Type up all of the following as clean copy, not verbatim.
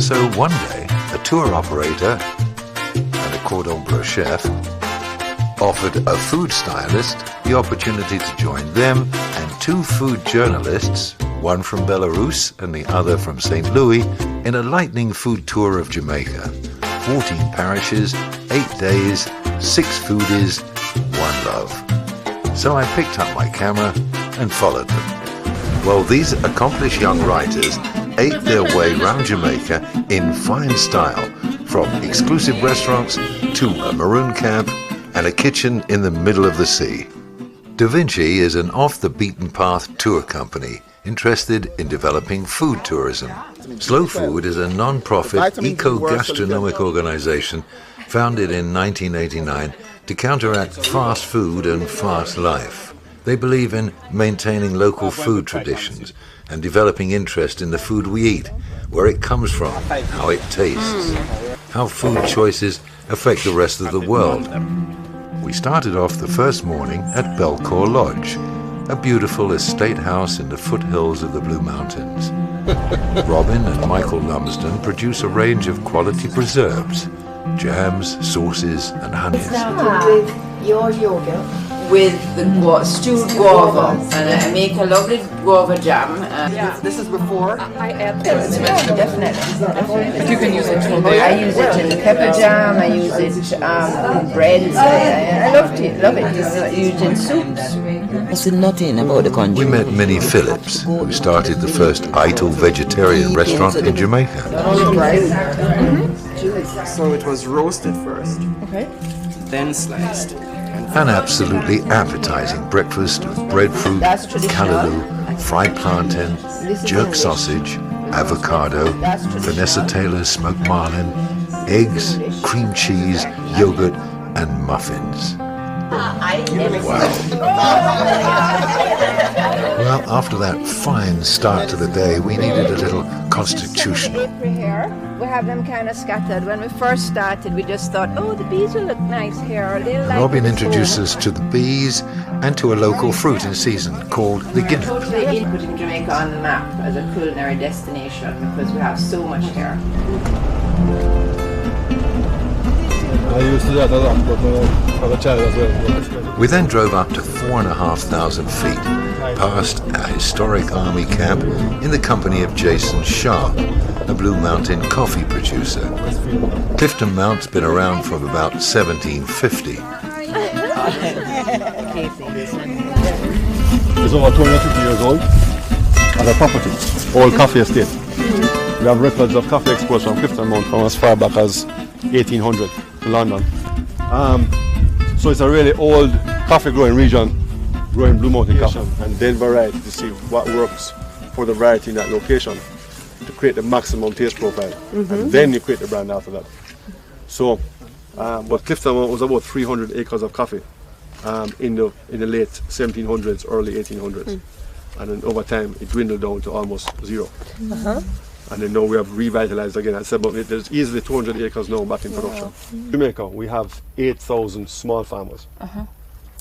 So one day, a tour operator and a cordon bleu chef offered a food stylist the opportunity to join them and two food journalists, one from Belarus and the other from St. Louis, in a lightning food tour of Jamaica. 14 parishes, 8 days, 6 foodies, 1 love. So I picked up my camera and followed them. Well, these accomplished young writers ate their way round Jamaica in fine style, from exclusive restaurants to a maroon camp and a kitchen in the middle of the sea. Da Vinci is an off-the-beaten-path tour company interested in developing food tourism. Slow Food is a non-profit eco-gastronomic organization founded in 1989 to counteract fast food and fast life. They believe in maintaining local food traditions and developing interest in the food we eat, where it comes from, how it tastes, how food choices affect the rest of the world. We started off the first morning at Belcour Lodge, a beautiful estate house in the foothills of the Blue Mountains. Robin and Michael Lumsden produce a range of quality preserves, jams, sauces and honeys. Started with your yogurt. With the stewed guava, and I make a lovely guava jam. This is before? I add definitely. You can use it too. I use it in pepper jam, I use it in breads, I love it. I use it in soups. I said nothing about the country. We met Minnie Phillips, who started the first idle vegetarian restaurant in Jamaica. So it was roasted first, then sliced. An absolutely appetizing breakfast of breadfruit, callaloo, fried plantain, jerk sausage, avocado, Vanessa Taylor's smoked marlin, eggs, cream cheese, yogurt, and muffins. Wow. Well, after that fine start to the day, we needed a little constitutional. We have them kind of scattered. When we first started, we just thought, oh, the bees will look nice here. Robin introduced us to the bees and to a local fruit in season called the guinea. Totally putting Jamaica on the map as a culinary destination because we have so much here. I used to do that a lot, but as a child as well. We then drove up to 4,500 feet, past a historic army camp in the company of Jason Shaw, a Blue Mountain coffee producer. Clifton Mount's been around from about 1750. It's over 250 years old as a property, old coffee estate. We have records of coffee exports from Clifton Mount from as far back as 1800 to London. So it's a really old coffee growing region, growing Blue Mountain coffee, and then variety to see what works for the variety in that location to create the maximum taste profile, and then you create the brand after that. So, but Clifton Mount was about 300 acres of coffee in the late 1700s, early 1800s, and then over time it dwindled down to almost zero. And then now we have revitalized again. I said, but there's easily 200 acres now back in production. In Jamaica, we have 8,000 small farmers.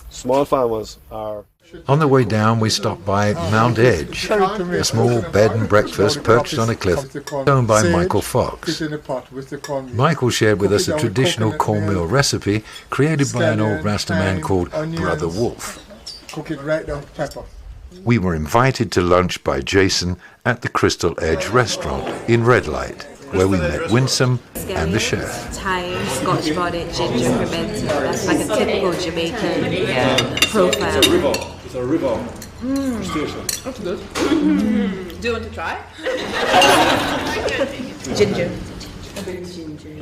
Small farmers are... On the way down, we stopped by Mount Edge, a small bed and breakfast perched on a cliff owned by Michael Fox. Michael shared with us a traditional cornmeal recipe created by an old Rasta man called Brother Wolf. Cook it right down to pepper. We were invited to lunch by Jason at the Crystal Edge restaurant in Red Light, where we met Winsome and the chef. Thyme, Scotch bonnet, ginger, pimento. That's like a typical Jamaican profile. It's a river station. That's good. Do you want to try? Ginger.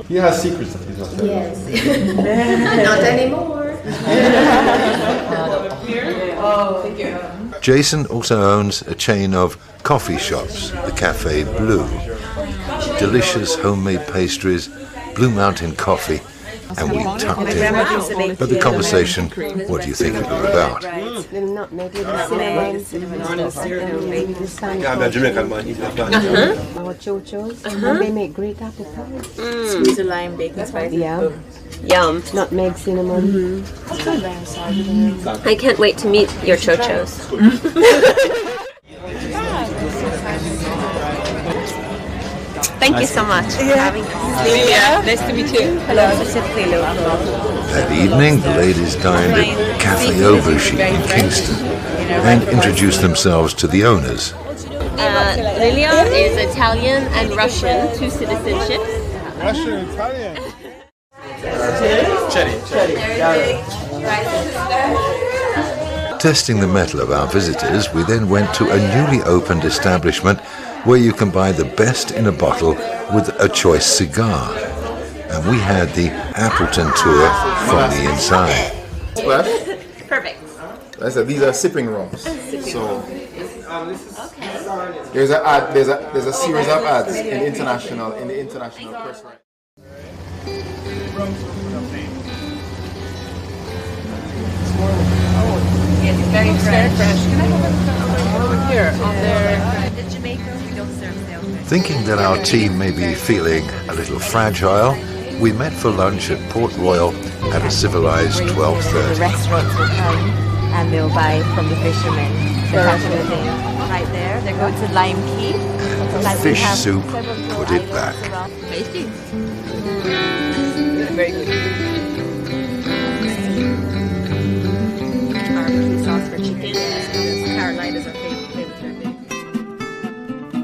He has secrets that he's not telling. Yes. Not anymore. Oh, thank you. Jason also owns a chain of coffee shops, the Café Blue. Delicious homemade pastries, Blue Mountain coffee, and we tucked in. But the conversation, what do you think it was about? Yeah, I'm a Jamaican man. Our chochos, and they make great apple pie. Squeeze a lime, bacon spice. Yeah. Yum. Nutmeg, cinnamon. I can't wait to meet your chochos. Thank you so much for having us. Nice to meet you. Hello, specifically local. That evening, the ladies dined at Cafe Overshe in Kingston and introduced themselves to the owners. Lilia is Italian and Russian, 2 citizenships. Russian, Italian. Testing the mettle of our visitors, we then went to a newly opened establishment where you can buy the best in a bottle with a choice cigar. And we had the Appleton tour from the inside. Perfect. I said these are sipping rooms. So there's a ad, there's a series of ads in the international press. It's very fresh. Can I have over here on The Jamaica, we don't serve sailfish. Thinking that our team may be feeling a little fragile, we met for lunch at Port Royal at a civilized 12:30. The restaurants will come and they'll buy from the fishermen. That's the thing. Right there, they go to Lime Key. And the fish soup put it back. Tasty. Very good. Barbecue sauce for chicken. Carolina's our favorite.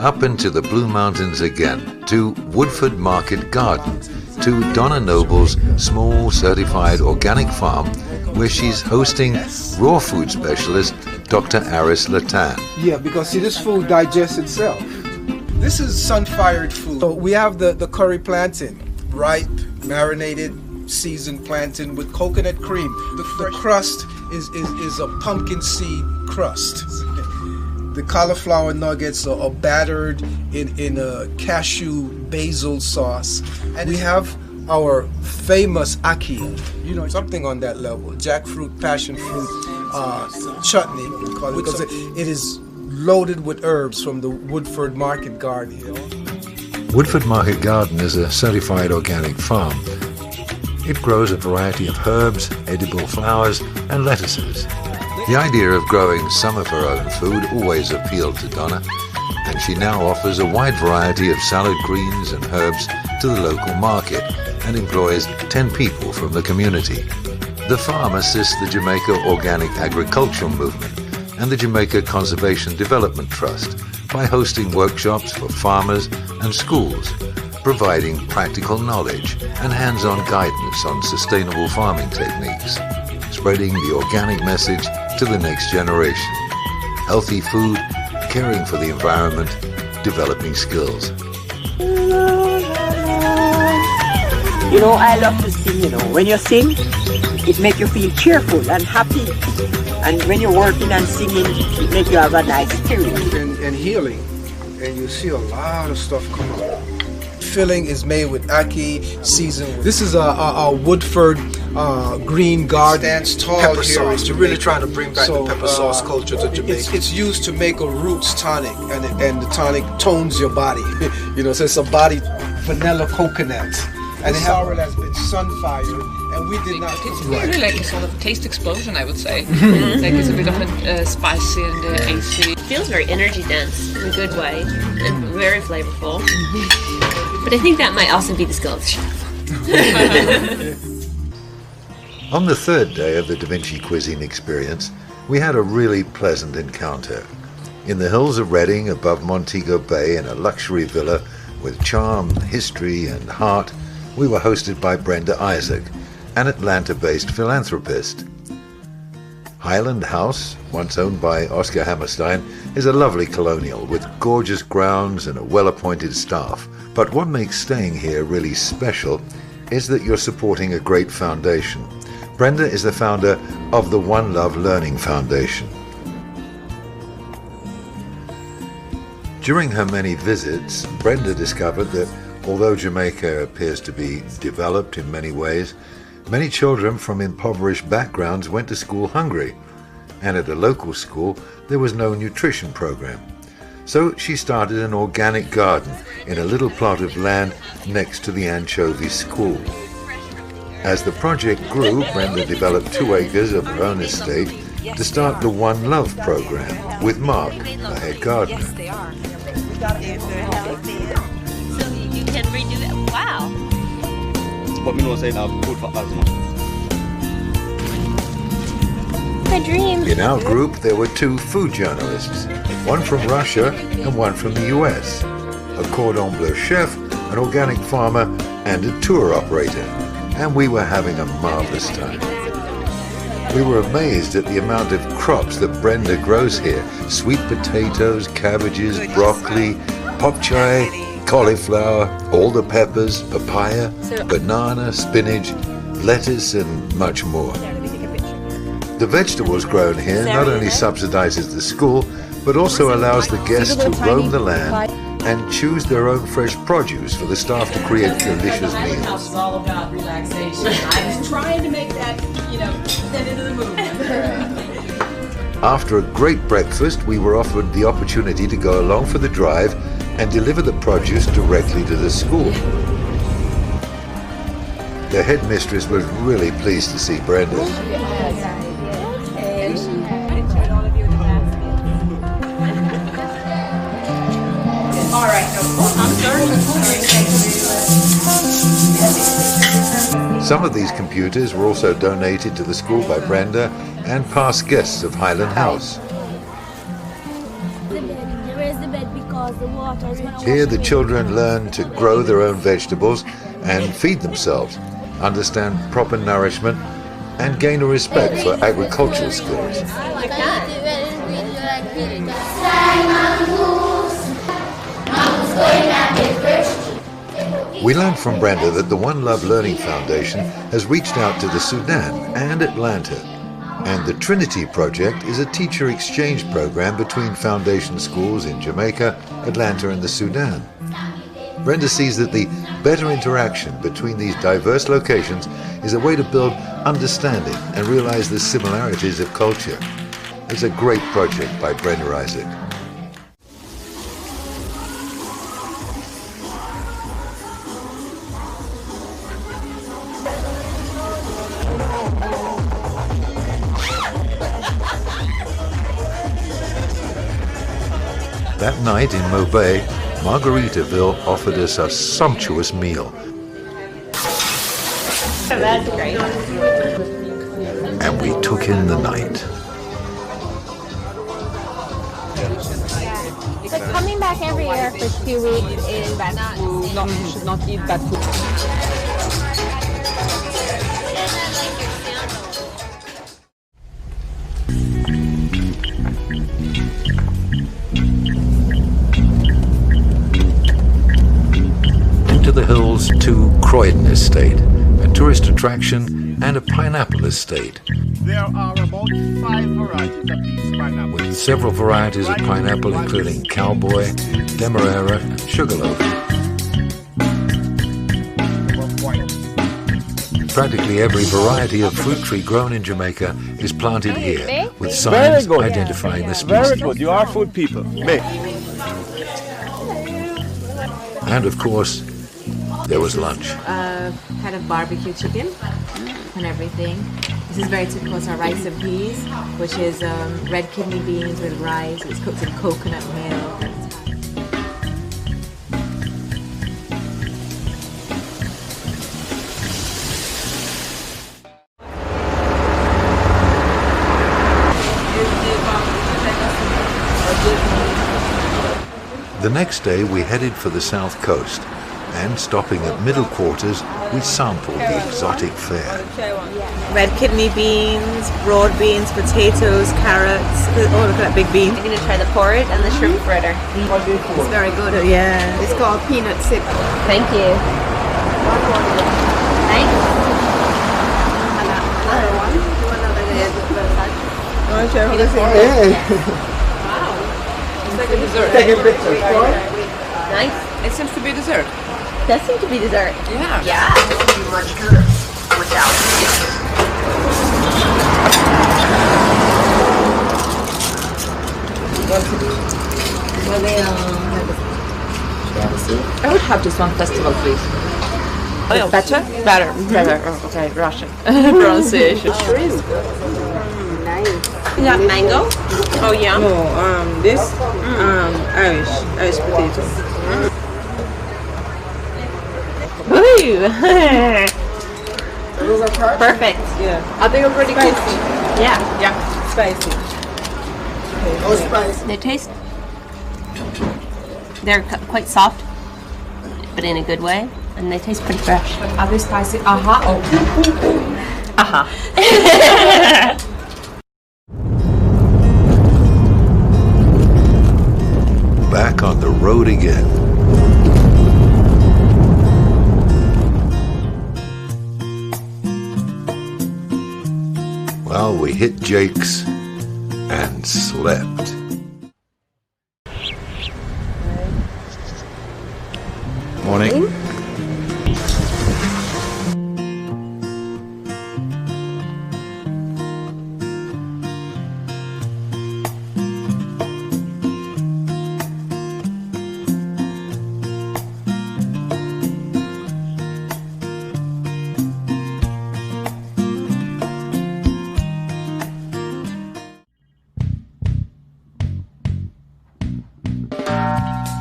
Up into the Blue Mountains again, to Woodford Market Garden, to Donna Noble's small certified organic farm, where she's hosting raw food specialist Dr. Aris Latan. Yeah, because see, this food digests itself. This is sun-fired food. So we have the curry plantain, ripe, marinated, seasoned plantain with coconut cream. The crust is a pumpkin seed crust. The cauliflower nuggets are battered in a cashew basil sauce. And we have our famous ackee, something on that level. Jackfruit, passion fruit, chutney, because it is loaded with herbs from the Woodford Market Garden. Woodford Market Garden is a certified organic farm. It grows a variety of herbs, edible flowers, and lettuces. The idea of growing some of her own food always appealed to Donna, and she now offers a wide variety of salad greens and herbs to the local market and employs 10 people from the community. The farm assists the Jamaica Organic Agricultural Movement and the Jamaica Conservation Development Trust by hosting workshops for farmers and schools, providing practical knowledge and hands-on guidance on sustainable farming techniques, spreading the organic message to the next generation. Healthy food, caring for the environment, developing skills. I love to sing, When you sing, it makes you feel cheerful and happy. And when you're working and singing, it makes you have a nice spirit. And healing. And you see a lot of stuff come out. Filling is made with ackee, seasoned with. This is a Woodford green garden. Stands tall pepper sauce. You're really trying to bring back the pepper sauce culture to Jamaica. It's used to make a roots tonic, and the tonic tones your body. So it's a body vanilla coconut. And the sour has been sun-fired, and we did not. It's really like a sort of taste explosion, I would say. Like it's a bit of a spicy and AC. It feels very energy dense in a good way and very flavorful. But I think that might also be the skill of the chef. On the third day of the Da Vinci Cuisine experience, we had a really pleasant encounter. In the hills of Reading, above Montego Bay, in a luxury villa with charm, history, and heart, we were hosted by Brenda Isaac, an Atlanta-based philanthropist. Highland House, once owned by Oscar Hammerstein, is a lovely colonial with gorgeous grounds and a well-appointed staff. But what makes staying here really special is that you're supporting a great foundation. Brenda is the founder of the One Love Learning Foundation. During her many visits, Brenda discovered that although Jamaica appears to be developed in many ways, many children from impoverished backgrounds went to school hungry, and at a local school there was no nutrition program. So she started an organic garden in a little plot of land next to the Anchovy School. As the project grew, Brenda developed 2 acres of her own estate to start the One Love program with Mark, the head gardener. can redo that. Wow. But me know say have food for asthma. My dream. In our group, there were 2 food journalists, one from Russia and one from the US, a cordon bleu chef, an organic farmer, and a tour operator. And we were having a marvelous time. We were amazed at the amount of crops that Brenda grows here. Sweet potatoes, cabbages, broccoli, pop chai, cauliflower, all the peppers, papaya, banana, spinach, lettuce, and much more. The vegetables grown here not only subsidizes the school, but also allows the guests to roam the land and choose their own fresh produce for the staff to create delicious meals. House is all about relaxation. I was trying to make that, fit into the movement. After a great breakfast, we were offered the opportunity to go along for the drive and deliver the produce directly to the school. The headmistress was really pleased to see Brenda. All right, I'm sorry. Some of these computers were also donated to the school by Brenda and past guests of Highland House. Here the children learn to grow their own vegetables and feed themselves, understand proper nourishment, and gain a respect for agricultural skills. We learned from Brenda that the One Love Learning Foundation has reached out to the Sudan and Atlanta, and the Trinity Project is a teacher exchange program between foundation schools in Jamaica, Atlanta, and the Sudan. Brenda sees that the better interaction between these diverse locations is a way to build understanding and realize the similarities of culture. It's a great project by Brenda Isaac. That night in Mobay, Margaritaville offered us a sumptuous meal. That's great. And we took in the night. So coming back every year for 2 weeks is not You should not eat bad food. Into the hills to Croydon Estate, a tourist attraction and a pineapple estate, There are about 5 varieties of these pineapples. with several varieties of pineapple including Cowboy, Demerara, and Sugarloaf. Practically every variety of fruit tree grown in Jamaica is planted here, with signs identifying the species. Very good. You are food people. Me. And of course, there was lunch. Kind of barbecue chicken and everything. This is very typical. It's our rice and peas, which is red kidney beans with rice. It's cooked in coconut milk. The next day we headed for the south coast, and stopping at Middle Quarters, we sampled the exotic fare. Red kidney beans, broad beans, potatoes, carrots. Oh, look at that big bean. I'm going to try the porridge and the shrimp fritter. It's very good. Yeah. It's called peanut sip. Thank you. Thanks. It's like a dessert. Nice. It seems to be dessert. Does seem to be dessert. Yeah. Yeah. Much good without I would have just one festival, please. Oh, yeah. Better? Better. Better. Oh, okay, Russian pronunciation. You got mango? Oh, yeah. No, this Irish potato. you. Those are tart? Perfect. Yeah. Are they already cooked? Yeah. Yeah. Spicy. Oh, spicy. They taste. They're quite soft, but in a good way, and they taste pretty fresh. Are they spicy? Aha. Oh. Aha. Back on the road again. Well, we hit Jake's and slept. Morning.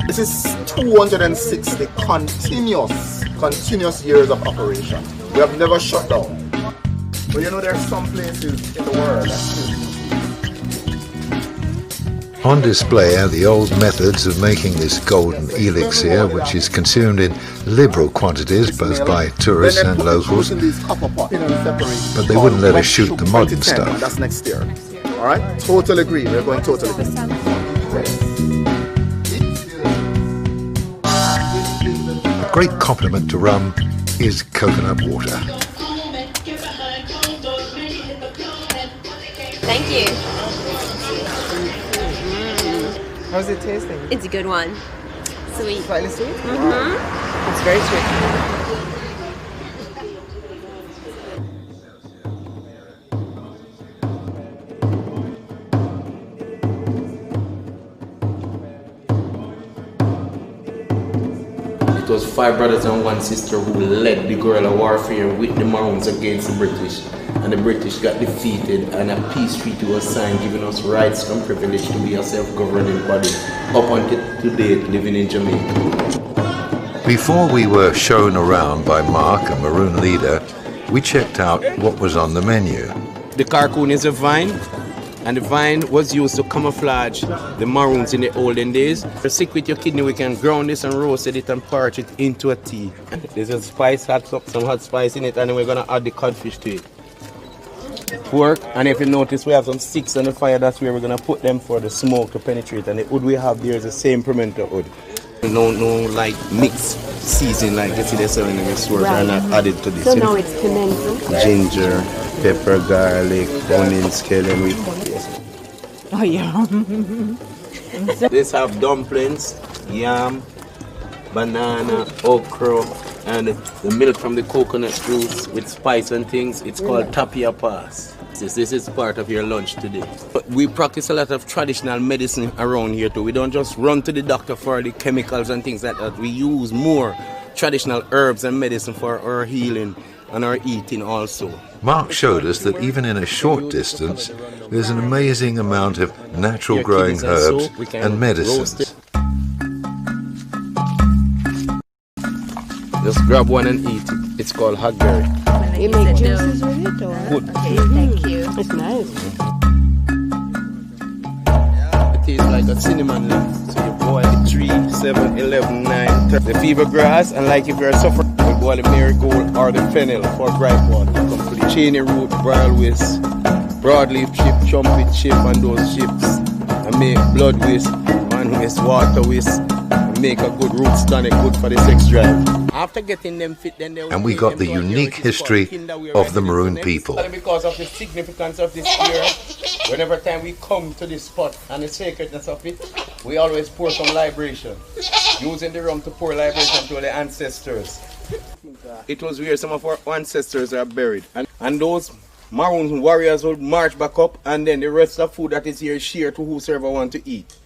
This is 260 continuous years of operation. We have never shut down. But you know, there are some places in the world that On display are the old methods of making this golden elixir, which is consumed in liberal quantities both by tourists and locals, but they wouldn't let us shoot the modern stuff. That's next year. Alright? Totally agree. We're going totally agree. A great compliment to rum is coconut water. Thank you. How's it tasting? It's a good one. Sweet. Slightly sweet? Mm-hmm. It's very sweet. It was 5 brothers and 1 sister who led the guerrilla warfare with the Maroons against the British. And the British got defeated and a peace treaty was signed giving us rights and privilege to be a self-governing body up until today living in Jamaica. Before we were shown around by Mark, a Maroon leader, we checked out what was on the menu. The carcoon is a vine, and the vine was used to camouflage the Maroons in the olden days. If you're sick with your kidney, we can ground this and roast it and parch it into a tea. There's a spice, some hot spice in it, and then we're gonna add the codfish to it. Pork, and if you notice we have some sticks on the fire, that's where we're gonna put them for the smoke to penetrate. And the wood we have there is the same pimento wood. No like mixed seasoning like you see they're selling in the stores are not added to this. So now it's pimento. Ginger, pepper, garlic, onion, scallion with. Oh yeah. This have dumplings, yam, banana, okra, and the milk from the coconut juice with spice and things. It's called tapia pass. This is part of your lunch today. But we practice a lot of traditional medicine around here too. We don't just run to the doctor for the chemicals and things like that. We use more traditional herbs and medicine for our healing and our eating also. Mark showed us that even in a short distance, there's an amazing amount of natural growing herbs and medicines. Just grab one and eat it. It's called hogberry. You make juices with it, or? Good. Okay, thank you. It's nice. It tastes like a cinnamon leaf. So you boil it 3, 7, 11, 9, 10. The fever grass, and like if you're suffering, you boil the marigold or the fennel for gripe water. Come to the cheney root, bral whisk, broadleaf chip, trumpet chip, and those chips. And make blood whisk, man whisk, water whisk. Make a good root tonic, good for the sex drive. After getting them fit, then And we got the unique history of the Maroon people. Because of the significance of this year, whenever time we come to this spot and the sacredness of it, we always pour some libation. Using the rum to pour libation to the ancestors. It was where some of our ancestors are buried. And those Maroon warriors will march back up, and then the rest of food that is here is shared to whosoever want to eat.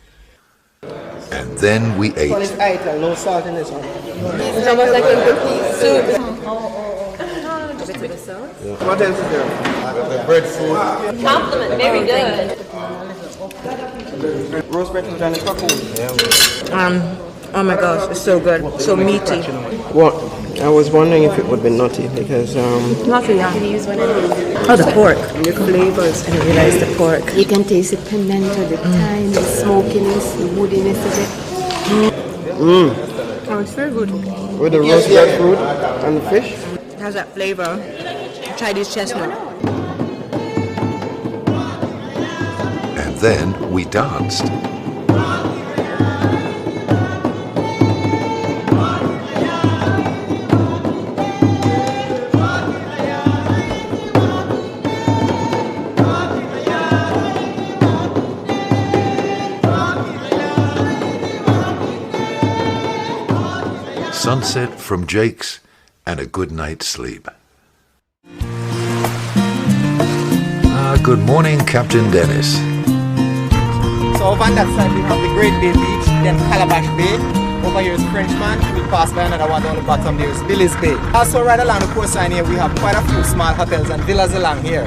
And then we ate. Well, it's ital, no salt in this one. It's almost like a cookie soup. What else is there? The breadfruit. Compliment, very good. Roast bread and cocoon. Oh my gosh, it's so good, so meaty. What? I was wondering if it would be nutty because Nutty, yeah. Can you use one of these? Oh, the pork. The flavors. I didn't realize the pork. You can taste the pimento, the thyme, the smokiness, the woodiness of it. Mm. Oh, it's very good. With the roasted fruit and the fish. It has that flavor. Try this chestnut. And then we danced. Sunset from Jake's and a good night's sleep. Good morning, Captain Dennis. So over on that side we have the Great Bay Beach, then Calabash Bay. Over here is Frenchman. We pass by another one down the bottom there is Billy's Bay. Also right along the coastline here we have quite a few small hotels and villas along here.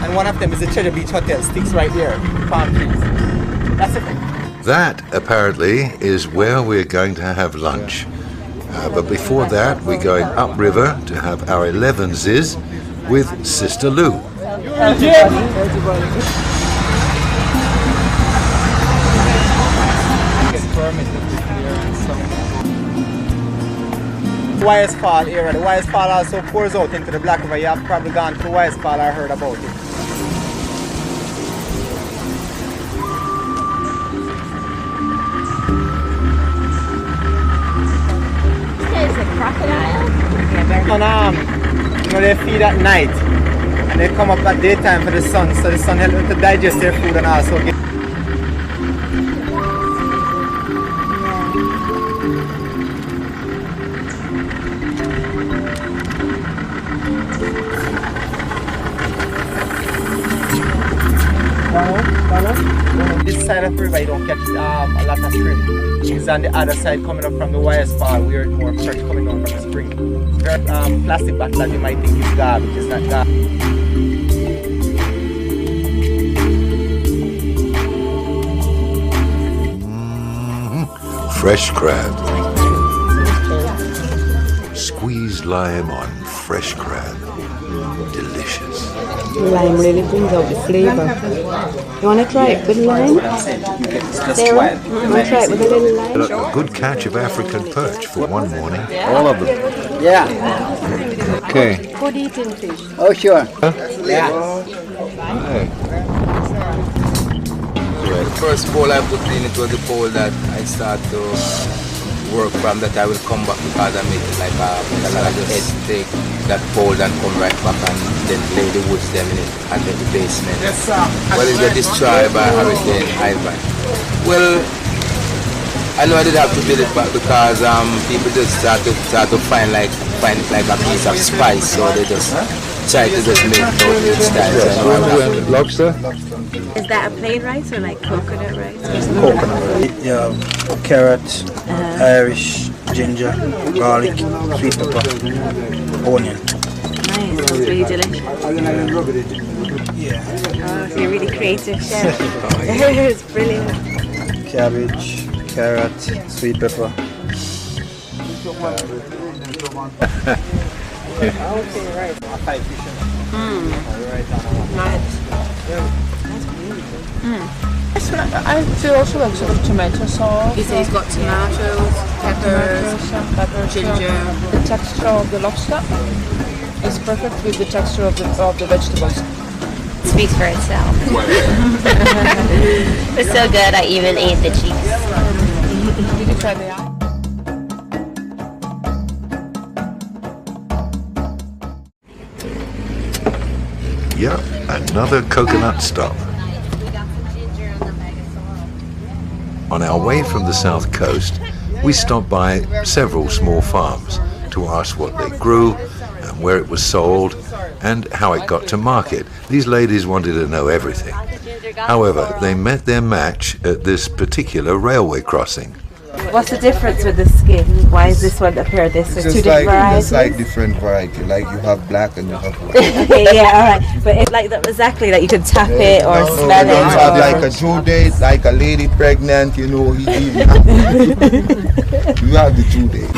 And one of them is the Cheddar Beach Hotel, sticks right here, palm trees. That's it. That, apparently, is where we're going to have lunch. But before that, we're going upriver to have our 11s with Sister Lou. Wires Fall area. The Wires Fall also pours out into the Black River. You have probably gone to Wires Fall or heard about it. Is it crocodile? And, you know, they feed at night and they come up at daytime for the sun, so the sun helps them to digest their food and also get. This side of the river you don't catch a lot of shrimp. It's on the other side coming up from the Wires Fall where it's more fresh coming down from the spring. It's very plastic bottle that you might think is garbage, it's not garbage. Fresh crab. Squeezed lime on fresh crab. Delicious. Lime really brings out the flavor. You want to try it with lime? Sarah, you want to try it with a little lime? A good catch of African perch for one morning. All of them? Yeah. Okay. Good eating fish. Oh, sure. Yeah. The first pole I put in, it was the pole that I start to work from, that I will come back because I make it like a head, take that pole and come right back and then lay the woods them in it and then the basement. Yes, sir. Well, it got destroyed by Hurricane Ivan. Well, I know I did have to build it back because people just start to find it like a piece of spice, so they just try to just make it out with style. Lobster? Is that a plain rice or like coconut rice? Coconut. Yeah, carrot, Irish, ginger, garlic, sweet pepper, onion. Nice, sounds really delicious. Yeah. Oh, so you're really creative chef. It's brilliant. Cabbage, carrot, sweet pepper. Nice. I feel also like sort of tomato sauce. You say he's got tomatoes, peppers, ginger. The texture of the lobster is perfect with the texture of the vegetables. It speaks for itself. It's so good, I even ate the cheeks. Did you try the eye? Yep, another coconut stop. On our way from the south coast, we stopped by several small farms to ask what they grew and where it was sold and how it got to market. These ladies wanted to know everything. However, they met their match at this particular railway crossing. What's the difference with the skin? Why is this one appear this way? It's Two just different varieties? It's like different variety. Like you have black and you have white. Okay, yeah, alright. But it's like that exactly, like you can tap it or smell You it. have like a due date, like a lady pregnant, you know, you have the due date.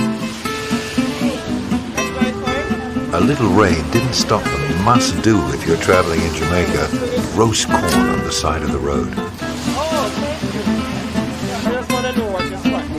A little rain didn't stop the must-do if you're traveling in Jamaica, roast corn on the side of the road. Oh, thank you. I just want to know what this one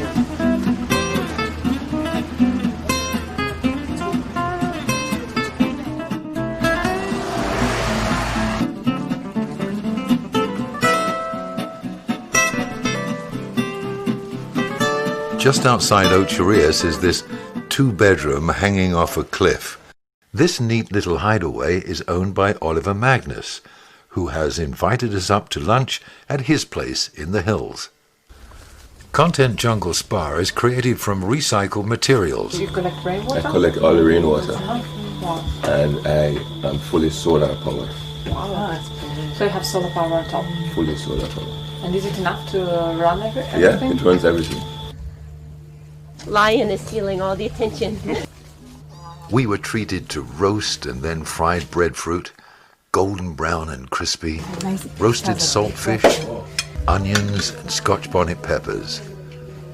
is. Just outside Ocherias is this two-bedroom hanging off a cliff. This neat little hideaway is owned by Oliver Magnus, who has invited us up to lunch at his place in the hills. Content Jungle Spa is created from recycled materials. You collect rainwater? I collect all the rainwater, and I am fully solar powered. Wow. So you have solar power on top? Fully solar powered. And is it enough to run everything? Yeah, it runs everything. Lion is stealing all the attention. We were treated to roast and then fried breadfruit, golden brown and crispy, roasted saltfish, onions and Scotch bonnet peppers,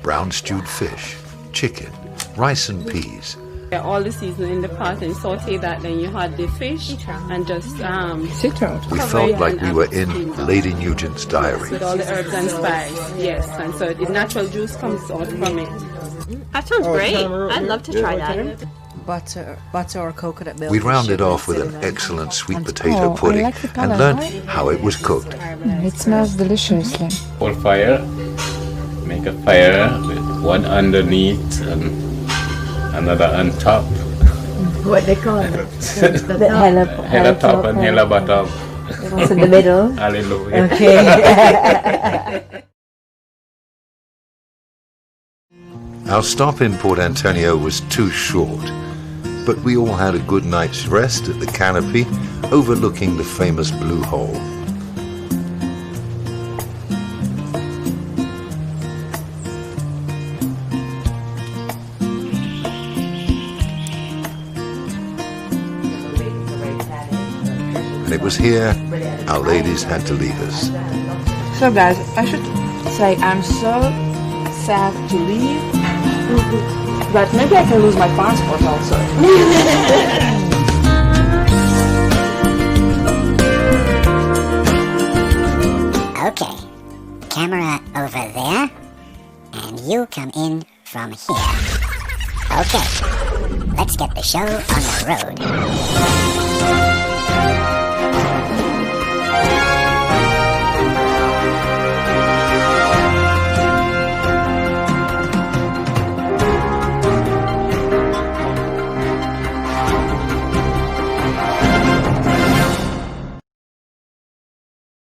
brown stewed fish, chicken, rice and peas. All the season in the pot and saute that, then you had the fish and just We felt like we were in Lady Nugent's diary. with all the herbs and spice, yes, and so the natural juice comes out from it. That sounds great. I'd love to try that. Butter or coconut milk. We rounded off with an excellent sweet potato pudding and learnt how it was cooked. It smells deliciously. Hold fire, make a fire with one underneath and another on top. What they call it? Hella top and hella bottom. What's in the middle? Hallelujah. Okay. Our stop in Port Antonio was too short, but we all had a good night's rest at the canopy overlooking the famous Blue Hole. And it was here our ladies had to leave us. So guys, I should say I'm so sad to leave, but maybe I can lose my passport also. Okay, camera over there, and you come in from here. Okay, let's get the show on the road.